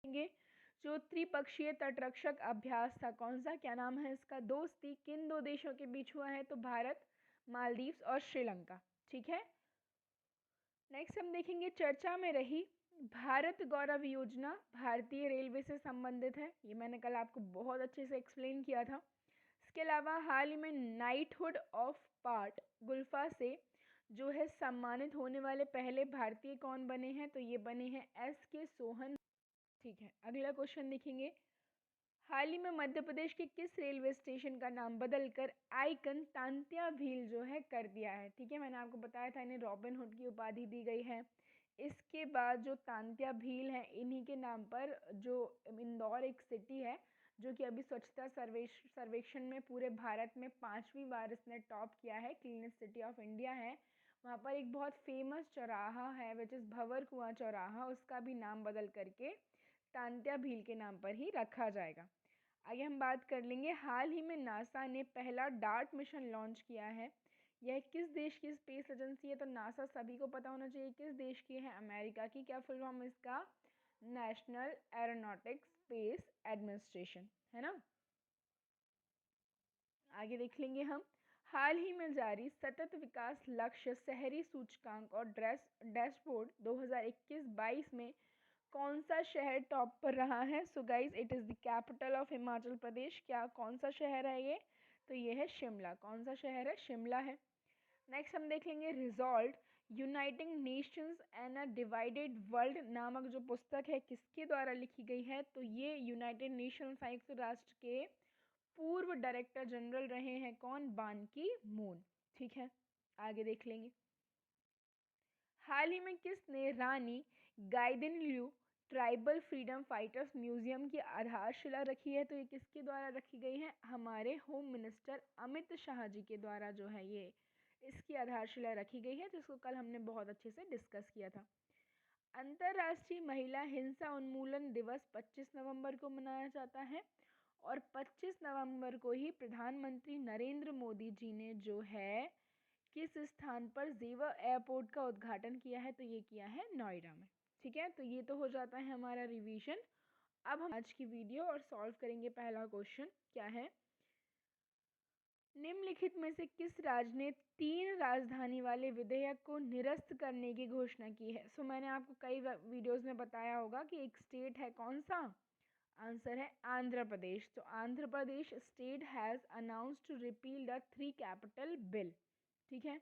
ये जो त्रिपक्षीय तटरक्षक अभ्यास था कौन सा, क्या नाम है इसका, दोस्ती किन दो देशों के बीच हुआ है, तो भारत, मालदीव्स और श्रीलंका। ठीक है। नेक्स्ट हम देखेंगे चर्चा में रही भारत गौरव योजना भारतीय रेलवे से संबंधित है। ये मैंने कल आपको बहुत अच्छे से एक्सप्लेन किया था। इसके अलावा हाल ही में नाइटहुड ऑफ पार्ट गुल्फा से जो है सम्मानित होने वाले पहले भारतीय कौन बने हैं, तो ये बने हैं S.K. सोहन। ठीक है। अगला क्वेश्चन देखेंगे, हाल ही में मध्य प्रदेश के किस रेलवे स्टेशन का नाम बदलकर आइकन तांत्या भील जो है कर दिया है। ठीक है, मैंने आपको बताया था इन्हें रॉबिन हुड की उपाधि दी गई है। इसके बाद जो तांत्या भील है इन्हीं के नाम पर जो इंदौर एक सिटी है जो कि अभी स्वच्छता सर्वेक्षण में पूरे भारत में 5वीं बार इसने टॉप किया है, क्लीनेस्ट सिटी ऑफ इंडिया है। वहाँ पर एक बहुत फेमस चौराहा है विच इज़ भंवर कुआं चौराहा, उसका भी नाम बदल करके तांत्या भील के नाम पर ही रखा जाएगा। आगे हम बात कर लेंगे, हाल ही में नासा ने पहला डार्ट मिशन लॉन्च किया है। यह किस देश की स्पेस एजेंसी है, तो नासा सभी को पता होना चाहिए किस देश की है, अमेरिका की। क्या फुल फॉर्म इसका, नेशनल एरोनॉटिक्स स्पेस एडमिनिस्ट्रेशन, है ना। आगे देख लेंगे हम, हाल ही में जारी सतत विकास लक्ष्य शहरी सूचकांक और डैशबोर्ड 2021-22 में कौन सा शहर टॉप पर रहा है। So guys it is the capital of Himachal Pradesh. क्या कौन सा शहर है ये, तो ये है शिमला। कौन सा शहर है, शिमला है। नेक्स्ट हम देखेंगे result uniting Nations and a divided world नामक जो पुस्तक है किसके द्वारा लिखी गई है, तो ये यूनाइटेड नेशन संयुक्त राष्ट्र के पूर्व डायरेक्टर जनरल रहे हैं कौन, बान की मून। ठीक है। आगे देख लेंगे, हाल ही में किसने रानी गाइदिनल्यू ट्राइबल फ्रीडम फाइटर्स म्यूजियम की आधारशिला रखी है, तो ये किसके द्वारा रखी गई है, हमारे होम मिनिस्टर अमित शाह जी के द्वारा जो है ये इसकी आधारशिला रखी गई है, जिसको कल हमने बहुत अच्छे से डिस्कस किया था। अंतर्राष्ट्रीय महिला हिंसा उन्मूलन दिवस 25 नवंबर को मनाया जाता है और 25 नवंबर को ही प्रधानमंत्री नरेंद्र मोदी जी ने जो है किस स्थान पर जेवर एयरपोर्ट का उद्घाटन किया है, तो ये किया है नोएडा में। ठीक है, तो ये तो हो जाता है हमारा रिवीजन। अब हम आज की वीडियो और सॉल्व करेंगे पहला क्वेश्चन, क्या है, निम्नलिखित में से किस राज्य ने 3 राजधानी वाले विधेयक को निरस्त करने की घोषणा की है। सो मैंने आपको कई वीडियोस में बताया होगा कि एक स्टेट है कौन सा, आंसर है आंध्र प्रदेश। तो Andhra Pradesh state has announced to repeal the 3 capital bill. ठीक है,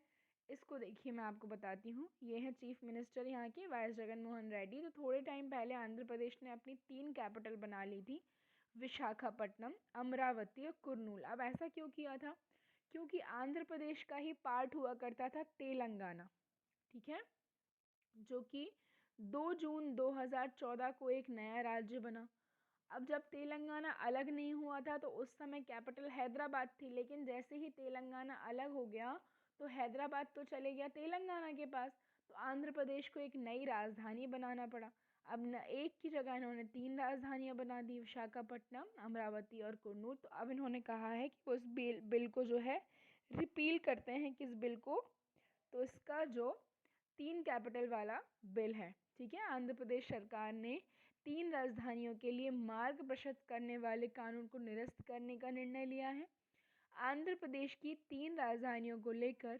इसको देखिए मैं आपको बताती हूँ, ये है चीफ मिनिस्टर यहाँ के वाई जगन मोहन रेड्डी। तो थोड़े टाइम पहले आंध्र प्रदेश ने अपनी 3 कैपिटल बना ली थी, विशाखापट्टनम, अमरावती और कुर्नूल। अब ऐसा क्यों किया था, क्योंकि आंध्र प्रदेश का ही पार्ट हुआ करता था तेलंगाना। ठीक है, जो कि 2 जून 2014 को एक नया राज्य बना। अब जब तेलंगाना अलग नहीं हुआ था तो उस समय कैपिटल हैदराबाद थी, लेकिन जैसे ही तेलंगाना अलग हो गया तो हैदराबाद तो चले गया तेलंगाना के पास, तो आंध्र प्रदेश को एक नई राजधानी बनाना पड़ा। अब न एक की जगह इन्होंने 3 राजधानियां बना दी, विशाखापट्टनम, अमरावती और कुर्नूल। तो अब इन्होंने कहा है कि उस बिल को जो है रिपील करते हैं, किस बिल को, तो इसका जो 3 कैपिटल वाला बिल है। ठीक है, आंध्र प्रदेश सरकार ने 3 राजधानियों के लिए मार्ग प्रशस्त करने वाले कानून को निरस्त करने का निर्णय लिया है। आंध्र प्रदेश की 3 राजधानियों को लेकर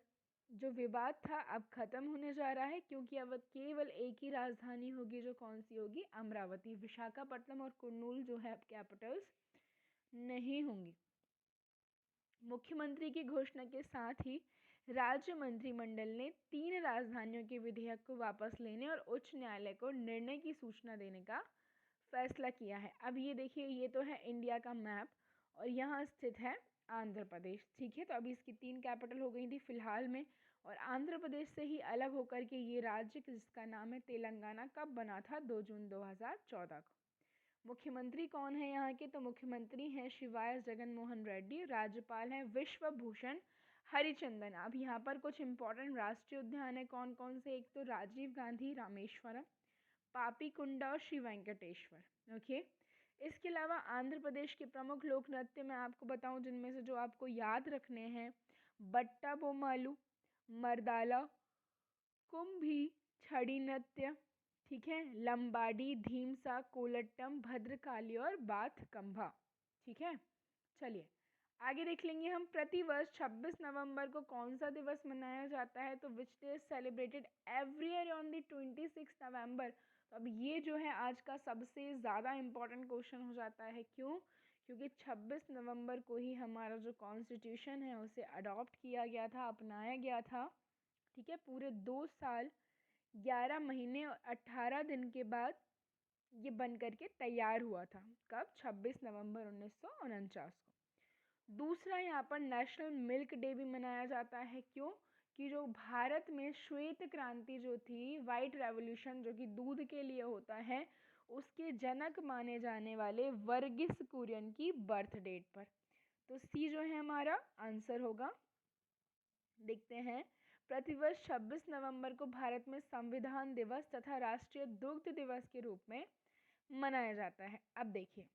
जो विवाद था अब खत्म होने जा रहा है, क्योंकि अब केवल एक ही राजधानी होगी, जो कौन सी होगी, अमरावती। विशाखापट्टनम और कुर्नूल जो है कैपिटल्स नहीं होंगी। मुख्यमंत्री की घोषणा के साथ ही राज्य मंत्रिमंडल ने 3 राजधानियों के विधेयक को वापस लेने और उच्च न्यायालय को निर्णय की सूचना देने का फैसला किया है। अब ये देखिए, ये तो है इंडिया का मैप और यहाँ स्थित है आंध्र प्रदेश। ठीक है, तो अभी इसकी 3 कैपिटल हो गई थी फिलहाल में, और आंध्र प्रदेश से ही अलग होकर के ये राज्य जिसका नाम है तेलंगाना कब बना था, 2 जून 2014 को। मुख्यमंत्री कौन है यहाँ के, तो मुख्यमंत्री हैं शिवाय जगन मोहन रेड्डी। राज्यपाल हैं विश्व भूषण हरिचंदन। अब यहाँ पर कुछ इंपॉर्टेंट राष्ट्रीय उद्यान है कौन कौन से, एक तो राजीव गांधी रामेश्वरम, पापीकुंडा और श्री वेंकटेश्वर। ओके, इसके अलावा आंध्र प्रदेश के प्रमुख लोक नृत्य मैं आपको बताऊं, जिनमें से जो आपको याद रखने हैं, बट्टा बोमालू, मर्दाला, कुंभी, छड़ी नृत्य, ठीक है, लंबाडी, धीमसा, कोलट्टम, भद्रकाली और बाथकंभा। ठीक है, चलिए आगे देख लेंगे हम। प्रतिवर्ष 26 नवंबर को कौन सा दिवस मनाया जाता है? तो which day celebrated every year on the 26 नवंबर। तो अब ये जो है आज का सबसे ज़्यादा इम्पोर्टेंट क्वेश्चन हो जाता है। क्यों? क्योंकि 26 नवंबर को ही हमारा जो कॉन्स्टिट्यूशन है उसे अडॉप्ट किया गया था, अपनाया गया था। ठीक है, पूरे 2 साल 11 महीने और 18 दिन के बाद ये बन करके तैयार हुआ था। कब? 26 नवंबर 1949 को। दूसरा, यहाँ पर नेशनल मिल्क डे भी मनाया जाता है। क्यों? कि जो भारत में श्वेत क्रांति जो थी, वाइट रेवोल्यूशन, जो कि दूध के लिए होता है, उसके जनक माने जाने वाले वर्गीस कुरियन की बर्थ डेट पर। तो सी जो है हमारा आंसर होगा। देखते हैं, प्रतिवर्ष 26 नवंबर को भारत में संविधान दिवस तथा राष्ट्रीय दुग्ध दिवस के रूप में मनाया जाता है। अब देखिए,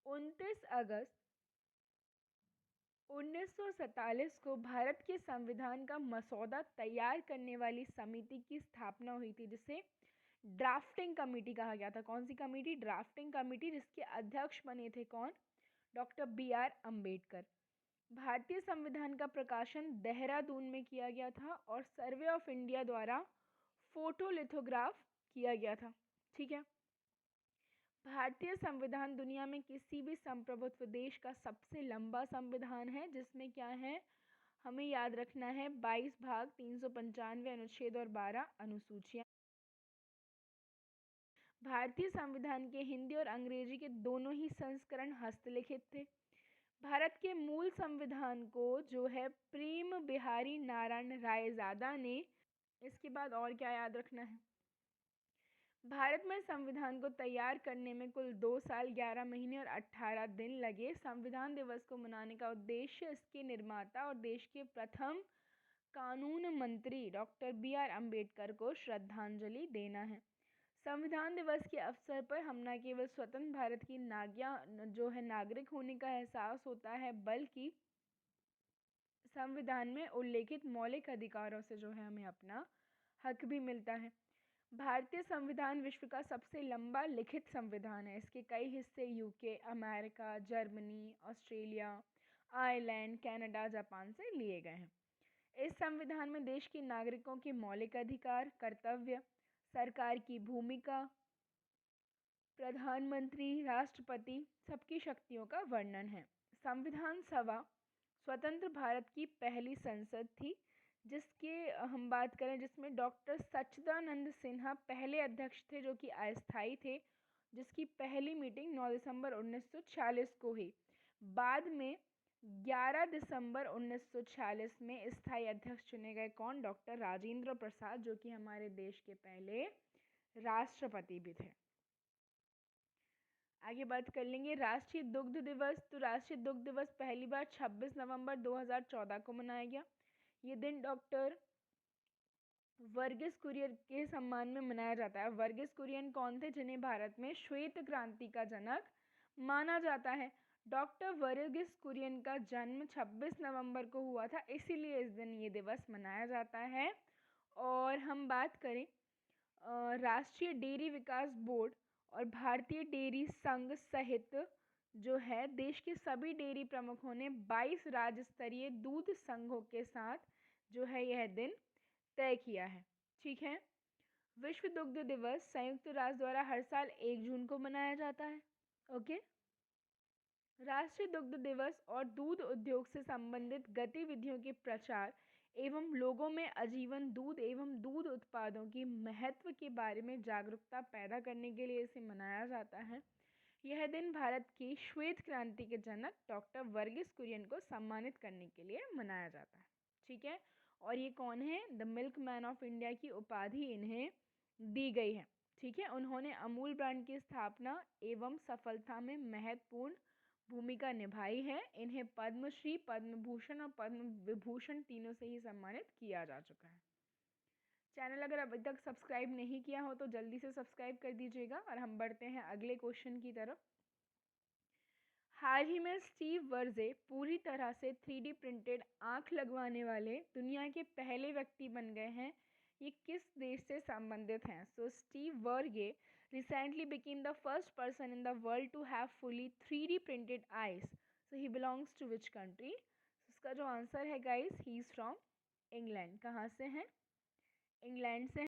29 अगस्त 1947 को भारत के संविधान का मसौदा तैयार करने वाली समिति की स्थापना हुई थी, जिसे ड्राफ्टिंग कमेटी कहा गया था। कौन सी कमेटी? ड्राफ्टिंग कमेटी, जिसके अध्यक्ष बने थे कौन? Doctor B.R. अम्बेडकर। भारतीय संविधान का प्रकाशन देहरादून में किया गया था और सर्वे ऑफ इंडिया द्वारा फोटोलिथोग्राफ किया गया था। ठीक है, भारतीय संविधान दुनिया में किसी भी संप्रभुत्व देश का सबसे लंबा संविधान है, जिसमें क्या है, हमें याद रखना है, 22 भाग, 395 अनुच्छेद और 12 अनुसूचियां। भारतीय संविधान के हिंदी और अंग्रेजी के दोनों ही संस्करण हस्तलिखित थे। भारत के मूल संविधान को जो है प्रेम बिहारी नारायण रायजादा ने, इसके बाद और क्या याद रखना है, भारत में संविधान को तैयार करने में कुल 2 साल 11 महीने और 18 दिन लगे। संविधान दिवस को मनाने का उद्देश्य इसके निर्माता और देश के प्रथम कानून मंत्री डॉक्टर B.R. अम्बेडकर को श्रद्धांजलि देना है। संविधान दिवस के अवसर पर हम न केवल स्वतंत्र भारत की नागरिक होने का एहसास होता है, बल्कि संविधान में उल्लेखित मौलिक अधिकारों से जो है हमें अपना हक भी मिलता है। भारतीय संविधान विश्व का सबसे लंबा लिखित संविधान है। इसके कई हिस्से UK, America, Germany, Australia, Ireland, Canada, Japan से लिए गए हैं। इस संविधान में देश के नागरिकों के मौलिक अधिकार, कर्तव्य, सरकार की भूमिका, प्रधानमंत्री, राष्ट्रपति, सबकी शक्तियों का वर्णन है। संविधान सभा स्वतंत्र भारत की पहली संसद थी, जिसके हम बात करें, जिसमें डॉक्टर सच्चिदानंद सिन्हा पहले अध्यक्ष थे, जो कि अस्थायी थे, जिसकी पहली मीटिंग 9 दिसंबर 1946 को हुई। बाद में 11 दिसंबर 1946 में स्थायी अध्यक्ष चुने गए कौन? डॉक्टर राजेंद्र प्रसाद, जो कि हमारे देश के पहले राष्ट्रपति भी थे। आगे बात कर लेंगे राष्ट्रीय दुग्ध दिवस। तो राष्ट्रीय दुग्ध दिवस पहली बार 26 नवंबर 2014 को मनाया गया। ये दिन डॉक्टर वर्गीस कुरियन के सम्मान में मनाया जाता है। वर्गीस कुरियन कौन थे? जिन्हें भारत में श्वेत क्रांति का जनक माना जाता है। डॉक्टर वर्गीस कुरियन का जन्म 26 नवंबर को हुआ था, इसीलिए इस दिन ये दिवस मनाया जाता है। और हम बात करें राष्ट्रीय डेयरी विकास बोर्ड और भारतीय डेयरी संघ सहित जो है देश के सभी डेयरी प्रमुखों ने 22 राज्य स्तरीय दूध संघों के साथ जो है यह दिन तय किया है। ठीक है, विश्व दुग्ध दिवस संयुक्त राष्ट्र द्वारा हर साल 1 जून को मनाया जाता है। ओके, राष्ट्रीय दुग्ध दिवस और दूध उद्योग से संबंधित गतिविधियों के प्रचार एवं लोगों में आजीवन दूध एवं दूध उत्पादों की महत्व के बारे में जागरूकता पैदा करने के लिए इसे मनाया जाता है। यह दिन भारत की श्वेत क्रांति के जनक डॉक्टर वर्गीस कुरियन को सम्मानित करने के लिए मनाया जाता है। ठीक है, और ये कौन है? The milk man of India की उपाधि इन्हें दी गई है। ठीक है, उन्होंने अमूल ब्रांड की स्थापना एवं सफलता में महत्वपूर्ण भूमिका निभाई है। इन्हें पद्मश्री, पद्म भूषण और पद्म विभूषण तीनों से ही सम्मानित किया जा चुका है। चैनल अगर अभी तक सब्सक्राइब नहीं किया हो तो जल्दी से सब्सक्राइब कर दीजिएगा। और हम बढ़ते हैं अगले क्वेश्चन की तरफ। हाल ही में स्टीव वर्जे पूरी तरह से 3D प्रिंटेड आँख लगवाने वाले दुनिया के पहले व्यक्ति बन गए हैं। ये किस देश से संबंधित हैं? So Steve Verze recently became the first person in the world to have fully 3D printed eyes. So he belongs to which country? इसका जो आंसर है guys, he is from England. कहाँ से हैं? इंग्लैंड से